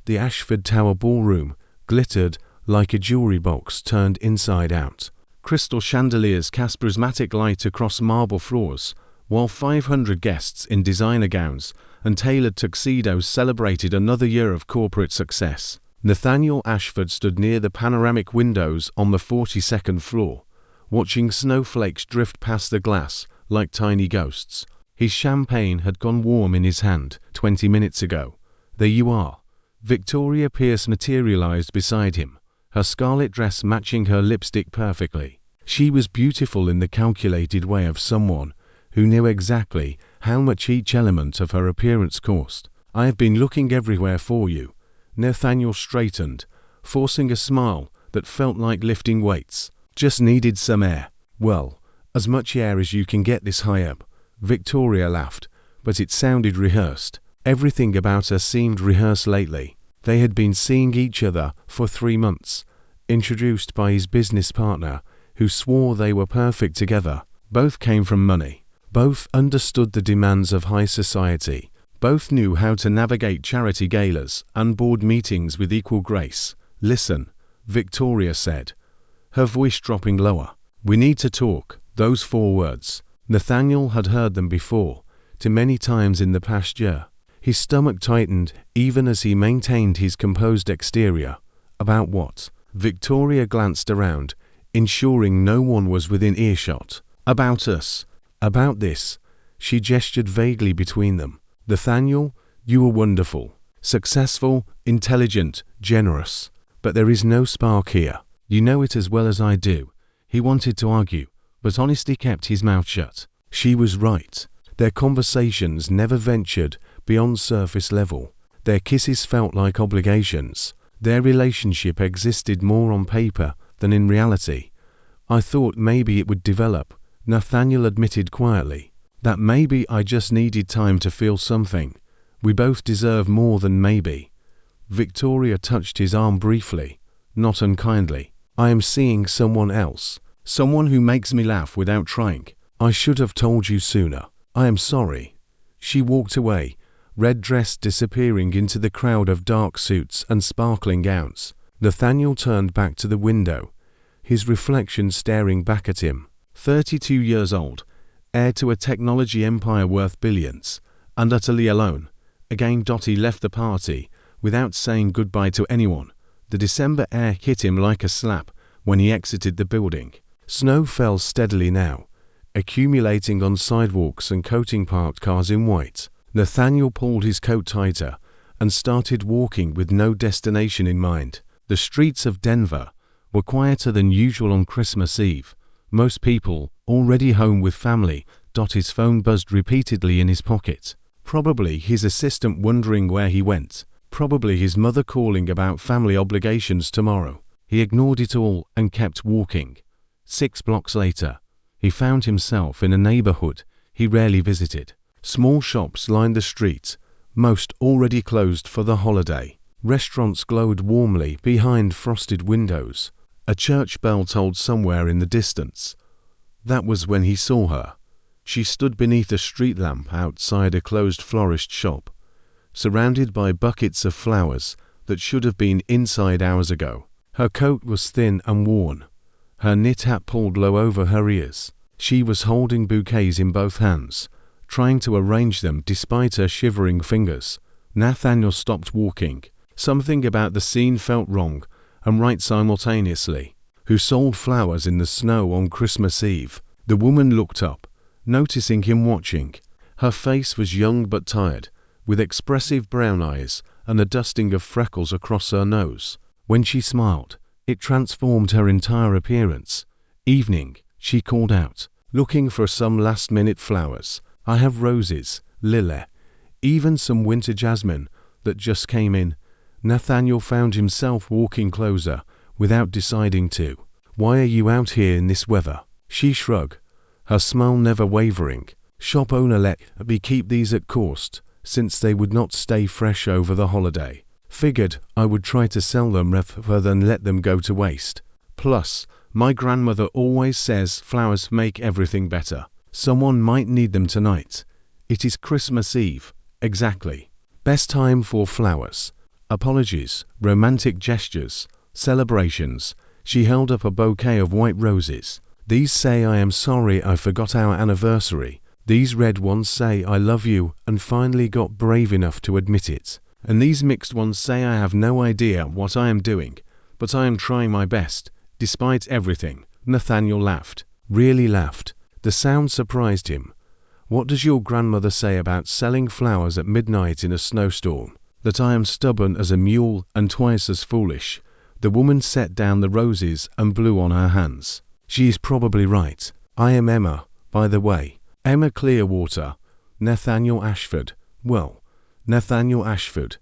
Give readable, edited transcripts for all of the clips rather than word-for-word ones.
The Ashford Tower ballroom glittered like a jewelry box turned inside out. Crystal chandeliers cast prismatic light across marble floors, while 500 guests in designer gowns and tailored tuxedos celebrated another year of corporate success. Nathaniel Ashford stood near the panoramic windows on the 42nd floor, watching snowflakes drift past the glass like tiny ghosts. His champagne had gone warm in his hand 20 minutes ago. There you are. Victoria Pierce materialized beside him, her scarlet dress matching her lipstick perfectly. She was beautiful in the calculated way of someone who knew exactly how much each element of her appearance cost. I have been looking everywhere for you. Nathaniel straightened, forcing a smile that felt like lifting weights. Just needed some air. Well, as much air as you can get this high up. Victoria laughed, but it sounded rehearsed. Everything about her seemed rehearsed lately. They had been seeing each other for 3 months, introduced by his business partner, who swore they were perfect together. Both came from money. Both understood the demands of high society. Both knew how to navigate charity galas and board meetings with equal grace. Listen, Victoria said, her voice dropping lower. We need to talk. Those 4 words. Nathaniel had heard them before, too many times in the past year. His stomach tightened even as he maintained his composed exterior. About what? Victoria glanced around, ensuring no one was within earshot. About us. About this. She gestured vaguely between them. Nathaniel, you are wonderful, successful, intelligent, generous. But there is no spark here. You know it as well as I do. He wanted to argue, but honestly kept his mouth shut. She was right. Their conversations never ventured beyond surface level. Their kisses felt like obligations. Their relationship existed more on paper than in reality. I thought maybe it would develop, Nathaniel admitted quietly. That maybe I just needed time to feel something. We both deserve more than maybe. Victoria touched his arm briefly, not unkindly. I am seeing someone else. Someone who makes me laugh without trying. I should have told you sooner. I am sorry. She walked away, red dress disappearing into the crowd of dark suits and sparkling gowns. Nathaniel turned back to the window, his reflection staring back at him. 32 years old, heir to a technology empire worth billions, and utterly alone. Again Dottie left the party, without saying goodbye to anyone. The December air hit him like a slap when he exited the building. Snow fell steadily now, accumulating on sidewalks and coating parked cars in white. Nathaniel pulled his coat tighter and started walking with no destination in mind. The streets of Denver were quieter than usual on Christmas Eve. Most people already home with family. Dottie's phone buzzed repeatedly in his pocket. Probably his assistant wondering where he went. Probably his mother calling about family obligations tomorrow. He ignored it all and kept walking. 6 blocks later, he found himself in a neighborhood he rarely visited. Small shops lined the street, most already closed for the holiday. Restaurants glowed warmly behind frosted windows. A church bell tolled somewhere in the distance. That was when he saw her. She stood beneath a street lamp outside a closed florist shop, surrounded by buckets of flowers that should have been inside hours ago. Her coat was thin and worn, her knit hat pulled low over her ears. She was holding bouquets in both hands, trying to arrange them despite her shivering fingers. Nathaniel stopped walking. Something about the scene felt wrong and right simultaneously. Who sold flowers in the snow on Christmas Eve? The woman looked up, noticing him watching. Her face was young but tired, with expressive brown eyes and a dusting of freckles across her nose. When she smiled, it transformed her entire appearance. Evening, she called out, looking for some last-minute flowers. I have roses, lily, even some winter jasmine that just came in. Nathaniel found himself walking closer without deciding to. Why are you out here in this weather? She shrugged, her smile never wavering. Shop owner let me keep these at cost, since they would not stay fresh over the holiday. Figured I would try to sell them rather than let them go to waste. Plus, my grandmother always says flowers make everything better. Someone might need them tonight. It is Christmas Eve. Exactly. Best time for flowers. apologies, romantic gestures, celebrations. She held up a bouquet of white roses. These say I am sorry I forgot our anniversary. These red ones say I love you and finally got brave enough to admit it. And these mixed ones say I have no idea what I am doing, but I am trying my best, despite everything. Nathaniel laughed. Really laughed. The sound surprised him. What does your grandmother say about selling flowers at midnight in a snowstorm? That I am stubborn as a mule and twice as foolish. The woman set down the roses and blew on her hands. She is probably right. I am Emma, by the way. Emma Clearwater. Nathaniel Ashford. Well, Nathaniel Ashford.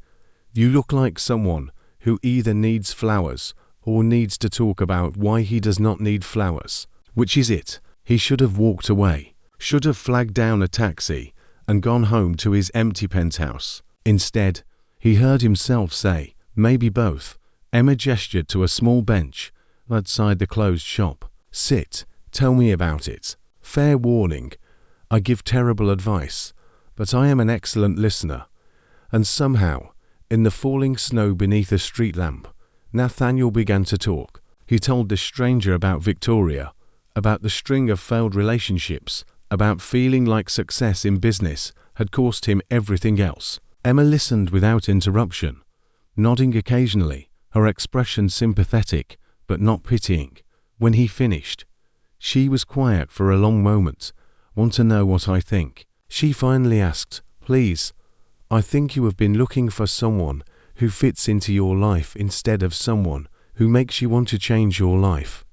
You look like someone who either needs flowers or needs to talk about why he does not need flowers. Which is it? He should have walked away. Should have flagged down a taxi and gone home to his empty penthouse. Instead, he heard himself say, maybe both. Emma gestured to a small bench outside the closed shop. Sit, tell me about it. Fair warning, I give terrible advice, but I am an excellent listener. And somehow, in the falling snow beneath a street lamp, Nathaniel began to talk. He told this stranger about Victoria, about the string of failed relationships, about feeling like success in business had cost him everything else. Emma listened without interruption, nodding occasionally, her expression sympathetic but not pitying. When he finished, she was quiet for a long moment. Want to know what I think? She finally asked, please. I think you have been looking for someone who fits into your life instead of someone who makes you want to change your life.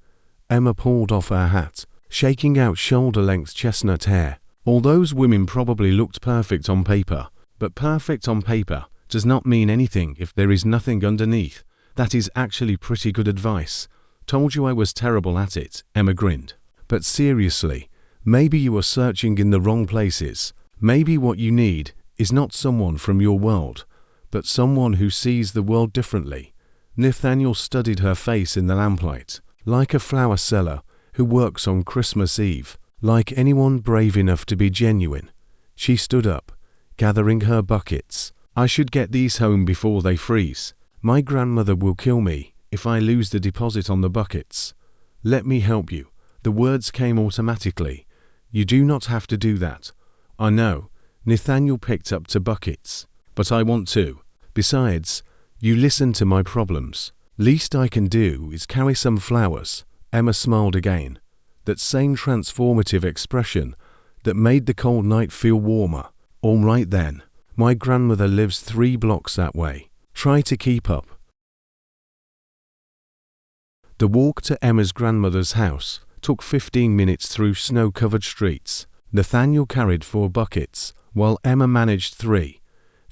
Emma pulled off her hat, shaking out shoulder-length chestnut hair. All those women probably looked perfect on paper, but perfect on paper does not mean anything if there is nothing underneath. That is actually pretty good advice. Told you I was terrible at it, Emma grinned. But seriously, maybe you are searching in the wrong places. Maybe what you need is not someone from your world, but someone who sees the world differently. Nathaniel studied her face in the lamplight, like a flower seller who works on Christmas Eve, like anyone brave enough to be genuine. She stood up, gathering her buckets. I should get these home before they freeze. My grandmother will kill me if I lose the deposit on the buckets. Let me help you. The words came automatically. You do not have to do that. I know. Nathaniel picked up 2 buckets. But I want to. Besides, you listen to my problems. Least I can do is carry some flowers. Emma smiled again. That same transformative expression that made the cold night feel warmer. All right then. My grandmother lives 3 blocks that way. Try to keep up. The walk to Emma's grandmother's house took 15 minutes through snow-covered streets. Nathaniel carried 4 buckets, while Emma managed 3,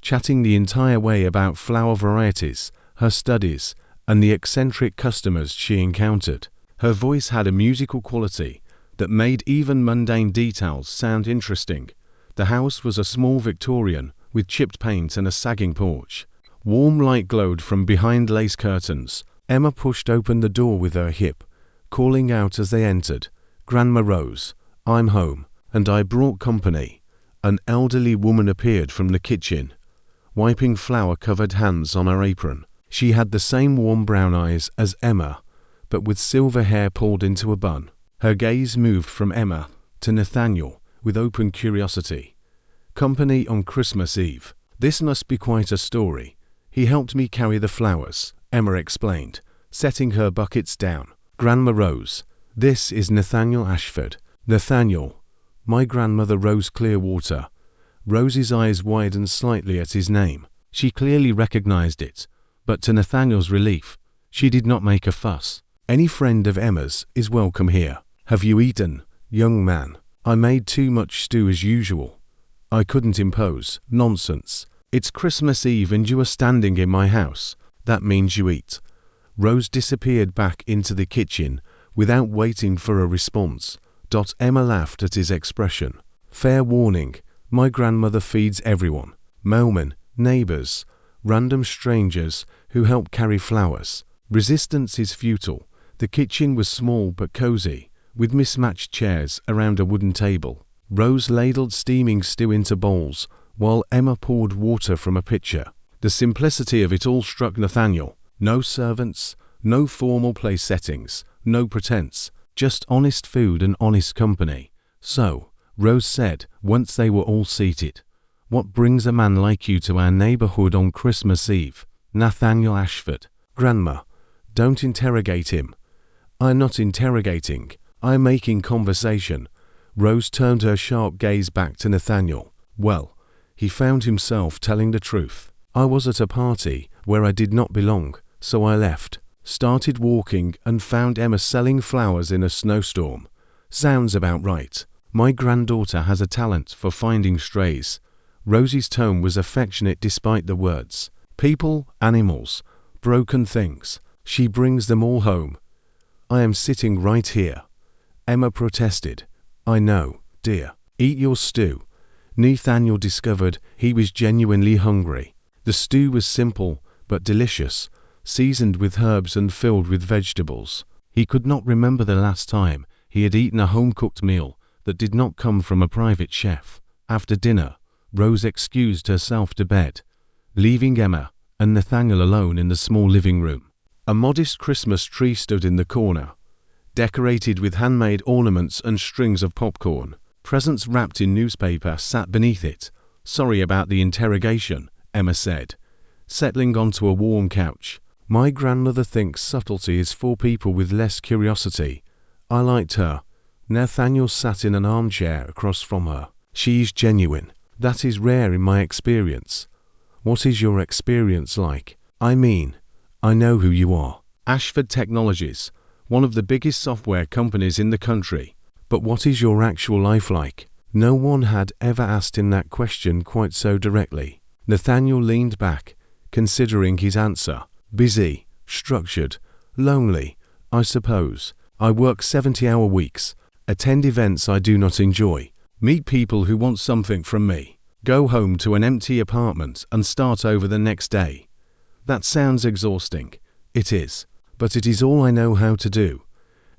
chatting the entire way about flower varieties, her studies, and the eccentric customers she encountered. Her voice had a musical quality that made even mundane details sound interesting. The house was a small Victorian with chipped paint and a sagging porch. Warm light glowed from behind lace curtains. Emma pushed open the door with her hip, calling out as they entered, Grandma Rose, I'm home, and I brought company. An elderly woman appeared from the kitchen, wiping flour-covered hands on her apron. She had the same warm brown eyes as Emma, but with silver hair pulled into a bun. Her gaze moved from Emma to Nathaniel with open curiosity. Company on Christmas Eve. This must be quite a story. He helped me carry the flowers, Emma explained, setting her buckets down. Grandma Rose, this is Nathaniel Ashford. Nathaniel, my grandmother Rose Clearwater. Rose's eyes widened slightly at his name. She clearly recognized it, but to Nathaniel's relief, she did not make a fuss. Any friend of Emma's is welcome here. Have you eaten, young man? I made too much stew as usual. I couldn't impose. Nonsense. It's Christmas Eve and you are standing in my house. That means you eat. Rose disappeared back into the kitchen without waiting for a response. Emma laughed at his expression. Fair warning, my grandmother feeds everyone. Mailmen, neighbors, random strangers who help carry flowers. Resistance is futile. The kitchen was small but cozy, with mismatched chairs around a wooden table. Rose ladled steaming stew into bowls, while Emma poured water from a pitcher. The simplicity of it all struck Nathaniel. No servants, no formal place settings, no pretense, just honest food and honest company. "So," Rose said, once they were all seated, "what brings a man like you to our neighborhood on Christmas Eve?" "Nathaniel Ashford." "Grandma, don't interrogate him." "I'm not interrogating, I'm making conversation." Rose turned her sharp gaze back to Nathaniel. Well, he found himself telling the truth. "I was at a party where I did not belong, so I left, started walking and found Emma selling flowers in a snowstorm." "Sounds about right. My granddaughter has a talent for finding strays." Rosie's tone was affectionate despite the words. "People, animals, broken things. She brings them all home." "I am sitting right here." Emma protested. "I know, dear. Eat your stew." Nathaniel discovered he was genuinely hungry. The stew was simple but delicious, seasoned with herbs and filled with vegetables. He could not remember the last time he had eaten a home-cooked meal that did not come from a private chef. After dinner, Rose excused herself to bed, leaving Emma and Nathaniel alone in the small living room. A modest Christmas tree stood in the corner, decorated with handmade ornaments and strings of popcorn. Presents wrapped in newspaper sat beneath it. "Sorry about the interrogation," Emma said, settling onto a warm couch. "My grandmother thinks subtlety is for people with less curiosity." I liked her. Nathaniel sat in an armchair across from her. "She's genuine. That is rare in my experience." "What is your experience like?" "I mean, I know who you are." "Ashford Technologies, one of the biggest software companies in the country." "But what is your actual life like?" No one had ever asked him that question quite so directly. Nathaniel leaned back, considering his answer. "Busy, structured, lonely, I suppose. I work 70-hour weeks, attend events I do not enjoy, meet people who want something from me, go home to an empty apartment and start over the next day." "That sounds exhausting." "It is, but it is all I know how to do."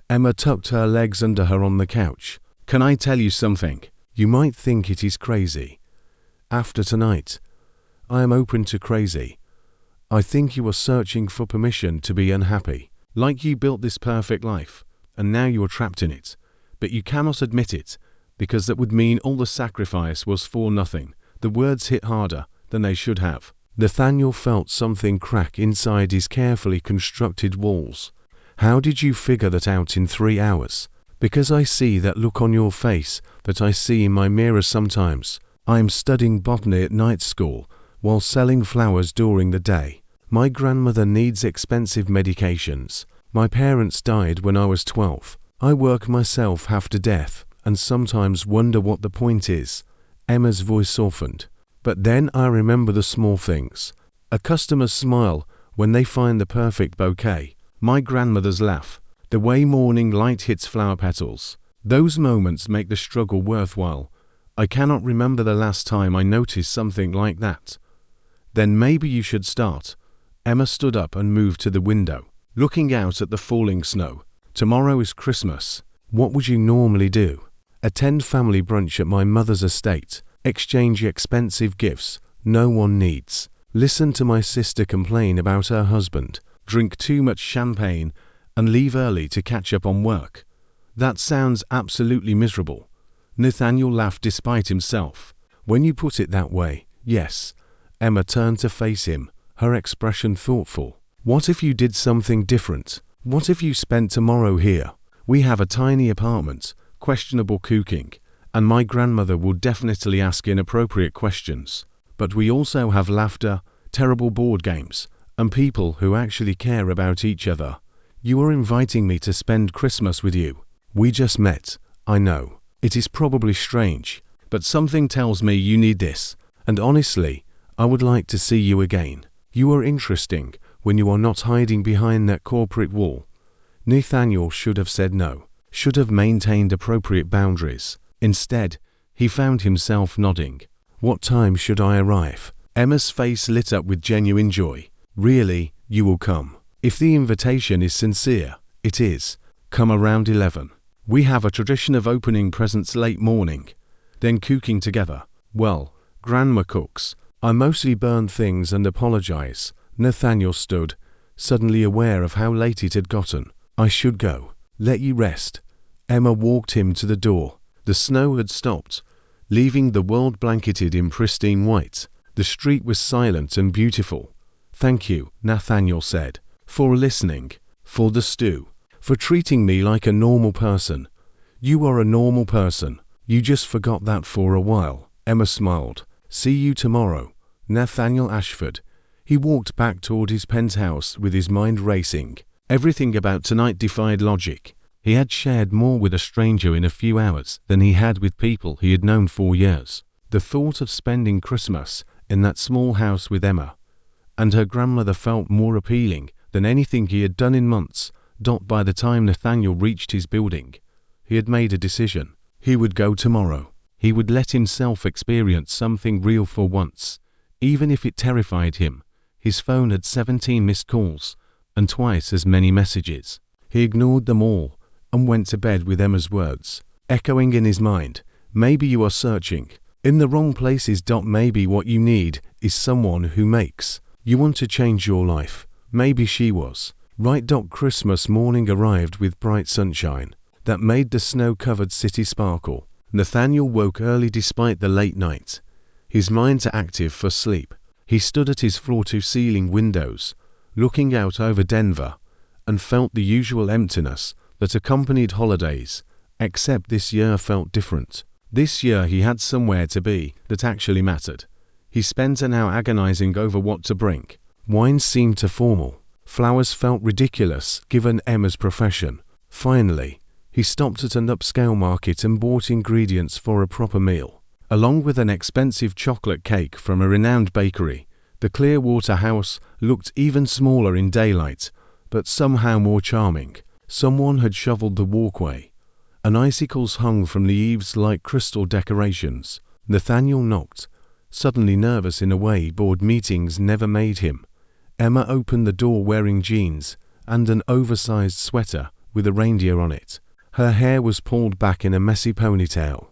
Emma tucked her legs under her on the couch. "Can I tell you something? You might think it is crazy. After tonight, I am open to crazy. I think you are searching for permission to be unhappy. Like you built this perfect life, and now you are trapped in it. But you cannot admit it, because that would mean all the sacrifice was for nothing." The words hit harder than they should have. Nathaniel felt something crack inside his carefully constructed walls. "How did you figure that out in 3 hours?" "Because I see that look on your face that I see in my mirror sometimes. I am studying botany at night school while selling flowers during the day. My grandmother needs expensive medications. My parents died when I was 12. I work myself half to death and sometimes wonder what the point is." Emma's voice softened. "But then I remember the small things. A customer's smile when they find the perfect bouquet. My grandmother's laugh, the way morning light hits flower petals. Those moments make the struggle worthwhile. I cannot remember the last time I noticed something like that." "Then maybe you should start." Emma stood up and moved to the window, looking out at the falling snow. "Tomorrow is Christmas. What would you normally do?" "Attend family brunch at my mother's estate, exchange expensive gifts no one needs, listen to my sister complain about her husband, drink too much champagne, and leave early to catch up on work." "That sounds absolutely miserable." Nathaniel laughed despite himself. "When you put it that way, yes." Emma turned to face him, her expression thoughtful. "What if you did something different? What if you spent tomorrow here? We have a tiny apartment, questionable cooking, and my grandmother will definitely ask inappropriate questions. But we also have laughter, terrible board games, and people who actually care about each other. You are inviting me to spend Christmas with you. We just met, I know. It is probably strange, but something tells me you need this, and honestly, I would like to see you again. You are interesting when you are not hiding behind that corporate wall." Nathaniel should have said no, should have maintained appropriate boundaries. Instead, he found himself nodding. "What time should I arrive?" Emma's face lit up with genuine joy. "Really, you will come. If the invitation is sincere, it is. Come around 11. We have a tradition of opening presents late morning, then cooking together. Well, Grandma cooks, I mostly burn things and apologize. Nathaniel stood, suddenly aware of how late it had gotten. I should go. Let you rest. Emma walked him to the door. The snow had stopped, leaving the world blanketed in pristine white. The street was silent and beautiful. Thank you, Nathaniel said, for listening, for the stew, for treating me like a normal person. You are a normal person. You just forgot that for a while. Emma smiled. See you tomorrow. Nathaniel Ashford. He walked back toward his penthouse with his mind racing. Everything about tonight defied logic. He had shared more with a stranger in a few hours than he had with people he had known for years. The thought of spending Christmas in that small house with Emma and her grandmother felt more appealing than anything he had done in months. By the time Nathaniel reached his building, he had made a decision. He would go tomorrow. He would let himself experience something real for once, even if it terrified him. His phone had 17 missed calls and twice as many messages. He ignored them all and went to bed with Emma's words, echoing in his mind, maybe you are searching in the wrong places. Maybe what you need is someone who makes you want to change your life. Maybe she was right. Christmas morning arrived with bright sunshine that made the snow-covered city sparkle. Nathaniel woke early despite the late night, his mind active for sleep. He stood at his floor-to-ceiling windows, looking out over Denver, and felt the usual emptiness that accompanied holidays, except this year felt different. This year he had somewhere to be that actually mattered. He spent an hour agonizing over what to bring. Wine seemed too formal. Flowers felt ridiculous given Emma's profession. Finally, he stopped at an upscale market and bought ingredients for a proper meal. Along with an expensive chocolate cake from a renowned bakery, the Clearwater house looked even smaller in daylight, but somehow more charming. Someone had shoveled the walkway, and icicles hung from the eaves like crystal decorations. Nathaniel knocked, suddenly nervous in a way board meetings never made him. Emma opened the door wearing jeans and an oversized sweater with a reindeer on it. Her hair was pulled back in a messy ponytail,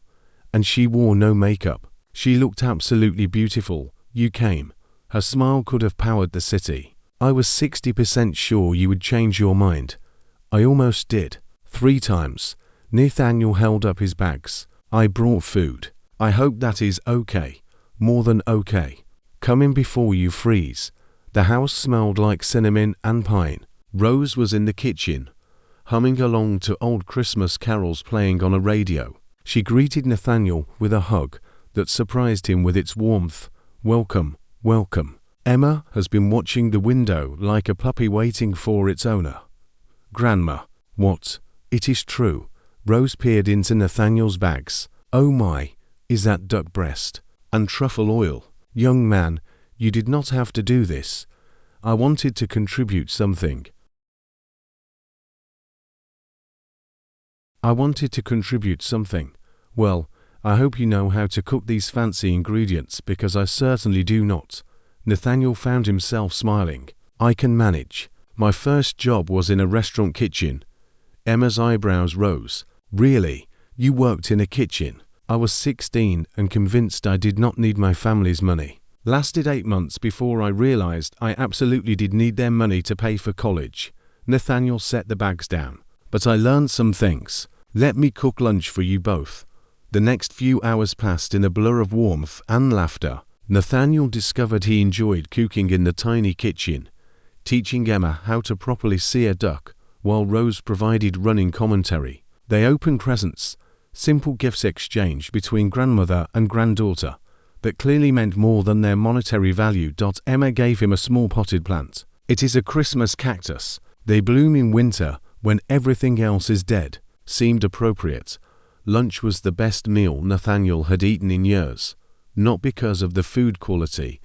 and she wore no makeup. She looked absolutely beautiful. You came. Her smile could have powered the city. I was 60% sure you would change your mind. I almost did. 3 times. Nathaniel held up his bags. I brought food. I hope that is okay. More than okay. Come in before you freeze. The house smelled like cinnamon and pine. Rose was in the kitchen, humming along to old Christmas carols playing on a radio. She greeted Nathaniel with a hug that surprised him with its warmth. Welcome, welcome. Emma has been watching the window like a puppy waiting for its owner. Grandma. What? It is true. Rose peered into Nathaniel's bags. Oh my, is that duck breast? And truffle oil? Young man, you did not have to do this. I wanted to contribute something. Well, I hope you know how to cook these fancy ingredients because I certainly do not. Nathaniel found himself smiling. I can manage. My first job was in a restaurant kitchen. Emma's eyebrows rose. Really? You worked in a kitchen? I was 16 and convinced I did not need my family's money. Lasted 8 months before I realized I absolutely did need their money to pay for college. Nathaniel set the bags down. But I learned some things. Let me cook lunch for you both. The next few hours passed in a blur of warmth and laughter. Nathaniel discovered he enjoyed cooking in the tiny kitchen, teaching Emma how to properly sear duck, while Rose provided running commentary. They opened presents, simple gifts exchanged between grandmother and granddaughter, that clearly meant more than their monetary value. Emma gave him a small potted plant. It is a Christmas cactus. They bloom in winter when everything else is dead. Seemed appropriate. Lunch was the best meal Nathaniel had eaten in years, not because of the food quality,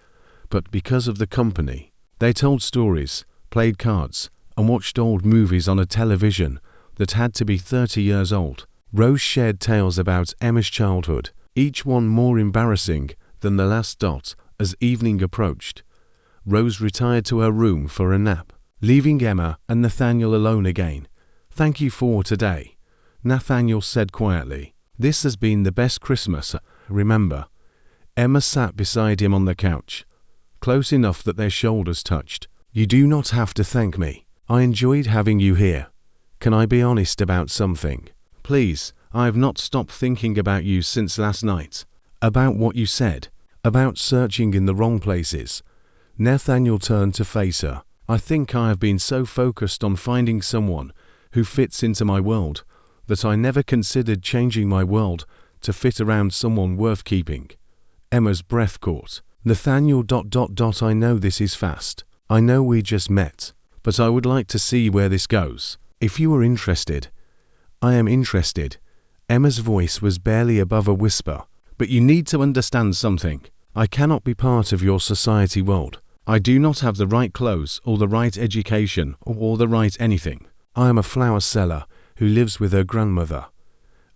but because of the company. They told stories, played cards, and watched old movies on a television that had to be 30 years old. Rose shared tales about Emma's childhood, each one more embarrassing than the last. As evening approached, Rose retired to her room for a nap, leaving Emma and Nathaniel alone again. Thank you for today, Nathaniel said quietly. This has been the best Christmas. Remember, Emma sat beside him on the couch, close enough that their shoulders touched. You do not have to thank me. I enjoyed having you here. Can I be honest about something? Please, I have not stopped thinking about you since last night. About what you said. About searching in the wrong places. Nathaniel turned to face her. I think I have been so focused on finding someone who fits into my world that I never considered changing my world to fit around someone worth keeping. Emma's breath caught. Nathaniel ... I know this is fast. I know we just met. But I would like to see where this goes. If you are interested. I am interested. Emma's voice was barely above a whisper. But you need to understand something. I cannot be part of your society world. I do not have the right clothes or the right education or the right anything. I am a flower seller who lives with her grandmother.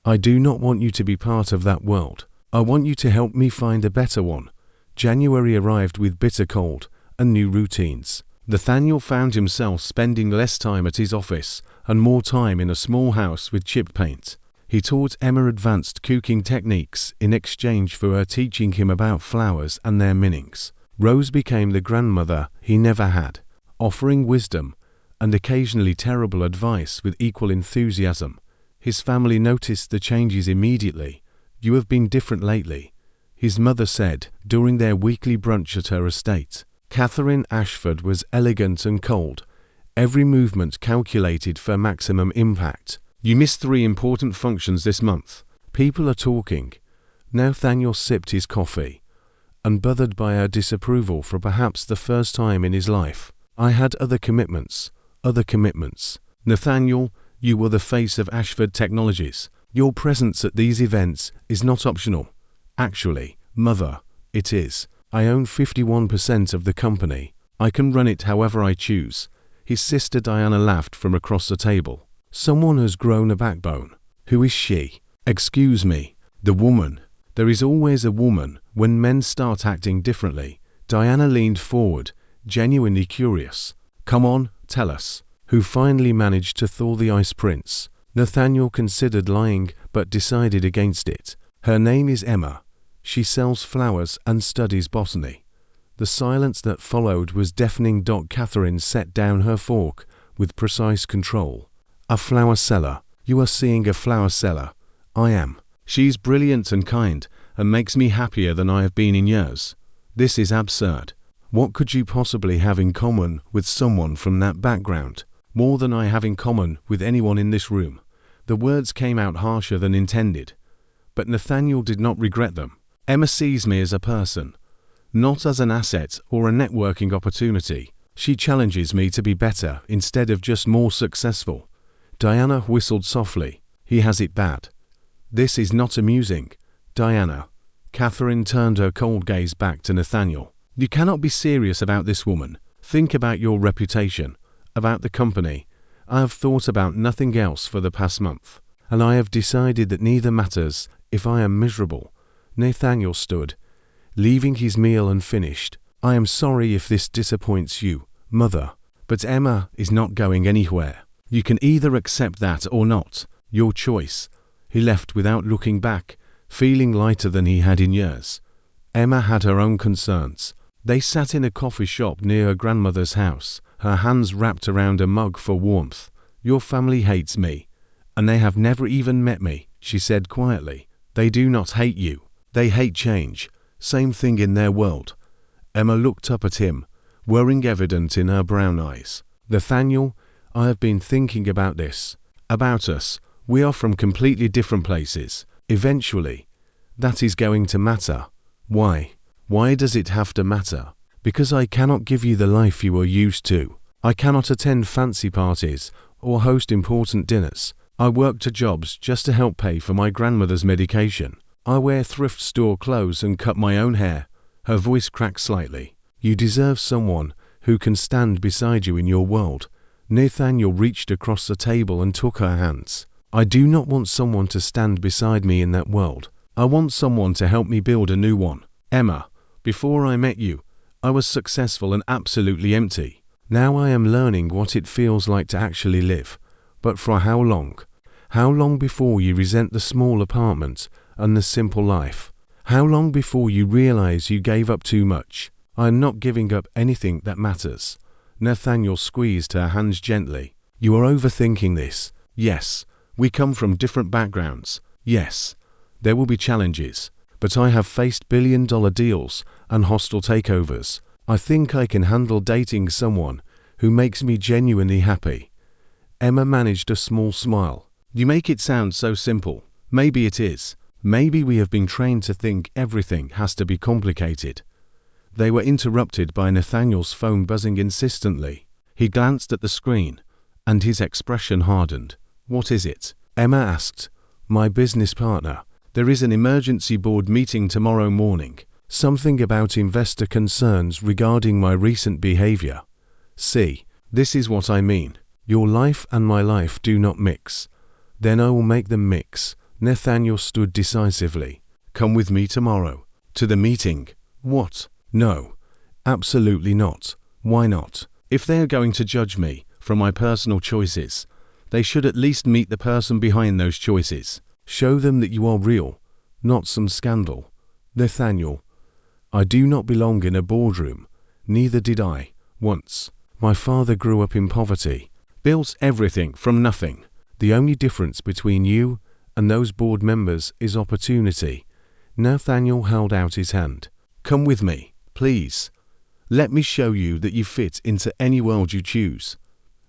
I do not want you to be part of that world. I want you to help me find a better one. January arrived with bitter cold and new routines. Nathaniel found himself spending less time at his office and more time in a small house with chip paint. He taught Emma advanced cooking techniques in exchange for her teaching him about flowers and their meanings. Rose became the grandmother he never had, offering wisdom and occasionally terrible advice with equal enthusiasm. His family noticed the changes immediately. You have been different lately, his mother said during their weekly brunch at her estate. Catherine Ashford was elegant and cold, every movement calculated for maximum impact. You missed 3 important functions this month. People are talking. Nathaniel sipped his coffee, unbothered by her disapproval for perhaps the first time in his life. I had other commitments. Nathaniel, you were the face of Ashford Technologies. Your presence at these events is not optional. Actually, Mother, it is. I own 51% of the company. I can run it however I choose. His sister Diana laughed from across the table. Someone has grown a backbone. Who is she? Excuse me. The woman. There is always a woman when men start acting differently. Diana leaned forward, genuinely curious. Come on, tell us. Who finally managed to thaw the ice prince? Nathaniel considered lying but decided against it. Her name is Emma. She sells flowers and studies botany. The silence that followed was deafening. Catherine set down her fork with precise control. A flower seller. You are seeing a flower seller. I am. She's brilliant and kind and makes me happier than I have been in years. This is absurd. What could you possibly have in common with someone from that background? More than I have in common with anyone in this room. The words came out harsher than intended. But Nathaniel did not regret them. Emma sees me as a person, not as an asset or a networking opportunity. She challenges me to be better instead of just more successful. Diana whistled softly. He has it bad. This is not amusing. Diana. Catherine turned her cold gaze back to Nathaniel. You cannot be serious about this woman. Think about your reputation, about the company. I have thought about nothing else for the past month, and I have decided that neither matters if I am miserable. Nathaniel stood, leaving his meal unfinished. I am sorry if this disappoints you, Mother, but Emma is not going anywhere. You can either accept that or not. Your choice. He left without looking back, feeling lighter than he had in years. Emma had her own concerns. They sat in a coffee shop near her grandmother's house, her hands wrapped around a mug for warmth. Your family hates me, and they have never even met me, she said quietly. They do not hate you. They hate change. Same thing in their world. Emma looked up at him, worrying evident in her brown eyes. Nathaniel, I have been thinking about this. About us. We are from completely different places. Eventually, that is going to matter. Why? Why does it have to matter? Because I cannot give you the life you are used to. I cannot attend fancy parties or host important dinners. I work 2 jobs just to help pay for my grandmother's medication. I wear thrift store clothes and cut my own hair. Her voice cracked slightly. You deserve someone who can stand beside you in your world. Nathaniel reached across the table and took her hands. I do not want someone to stand beside me in that world. I want someone to help me build a new one. Emma, before I met you, I was successful and absolutely empty. Now I am learning what it feels like to actually live. But for how long? How long before you resent the small apartment and the simple life? How long before you realize you gave up too much? I'm not giving up anything that matters. Nathaniel squeezed her hands gently. You are overthinking this. Yes, we come from different backgrounds. Yes, there will be challenges. But I have faced billion-dollar deals and hostile takeovers. I think I can handle dating someone who makes me genuinely happy. Emma managed a small smile. You make it sound so simple. Maybe it is. Maybe we have been trained to think everything has to be complicated. They were interrupted by Nathaniel's phone buzzing insistently. He glanced at the screen, and his expression hardened. What is it? Emma asked. My business partner. There is an emergency board meeting tomorrow morning. Something about investor concerns regarding my recent behavior. See, this is what I mean. Your life and my life do not mix. Then I will make them mix. Nathaniel stood decisively. Come with me tomorrow. To the meeting. What? No. Absolutely not. Why not? If they are going to judge me for my personal choices, they should at least meet the person behind those choices. Show them that you are real, not some scandal. Nathaniel, I do not belong in a boardroom. Neither did I, once. My father grew up in poverty, built everything from nothing. The only difference between you and those board members is opportunity. Nathaniel held out his hand. Come with me, please. Let me show you that you fit into any world you choose.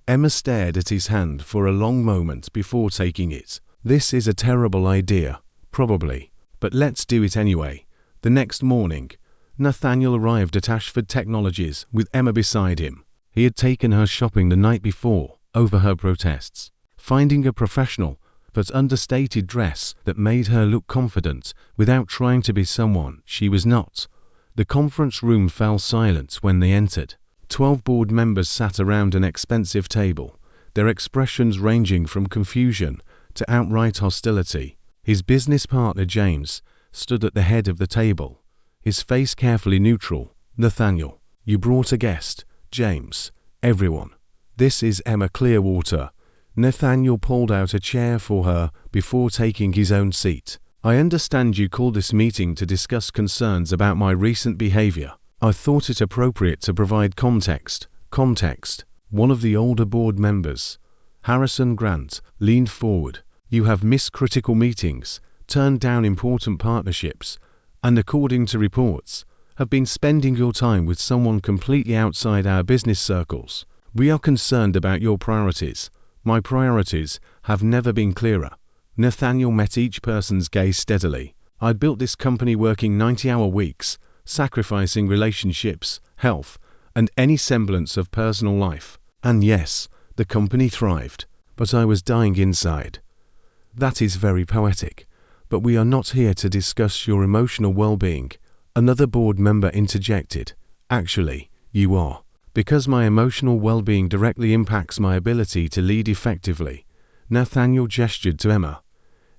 Emma stared at his hand for a long moment before taking it. This is a terrible idea, probably, but let's do it anyway. The next morning, Nathaniel arrived at Ashford Technologies with Emma beside him. He had taken her shopping the night before over her protests, finding a professional but understated dress that made her look confident without trying to be someone she was not. The conference room fell silent when they entered. 12 board members sat around an expensive table, their expressions ranging from confusion to outright hostility. His business partner James stood at the head of the table, his face carefully neutral. Nathaniel, you brought a guest. James, everyone. This is Emma Clearwater. Nathaniel pulled out a chair for her before taking his own seat. I understand you called this meeting to discuss concerns about my recent behavior. I thought it appropriate to provide context. One of the older board members, Harrison Grant, leaned forward. You have missed critical meetings, turned down important partnerships, and according to reports, have been spending your time with someone completely outside our business circles. We are concerned about your priorities. My priorities have never been clearer. Nathaniel met each person's gaze steadily. I'd built this company working 90-hour weeks, sacrificing relationships, health, and any semblance of personal life. And yes, the company thrived, but I was dying inside. That is very poetic, but we are not here to discuss your emotional well-being. Another board member interjected. Actually, you are. Because my emotional well-being directly impacts my ability to lead effectively. Nathaniel gestured to Emma.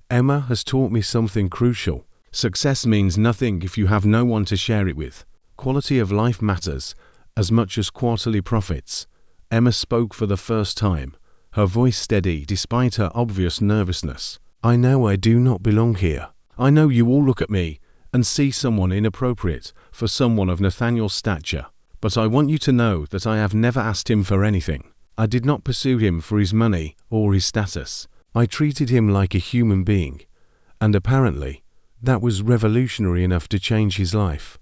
Emma has taught me something crucial. Success means nothing if you have no one to share it with. Quality of life matters as much as quarterly profits. Emma spoke for the first time, her voice steady despite her obvious nervousness. I know I do not belong here. I know you all look at me and see someone inappropriate for someone of Nathaniel's stature. But I want you to know that I have never asked him for anything. I did not pursue him for his money or his status. I treated him like a human being, and apparently, that was revolutionary enough to change his life.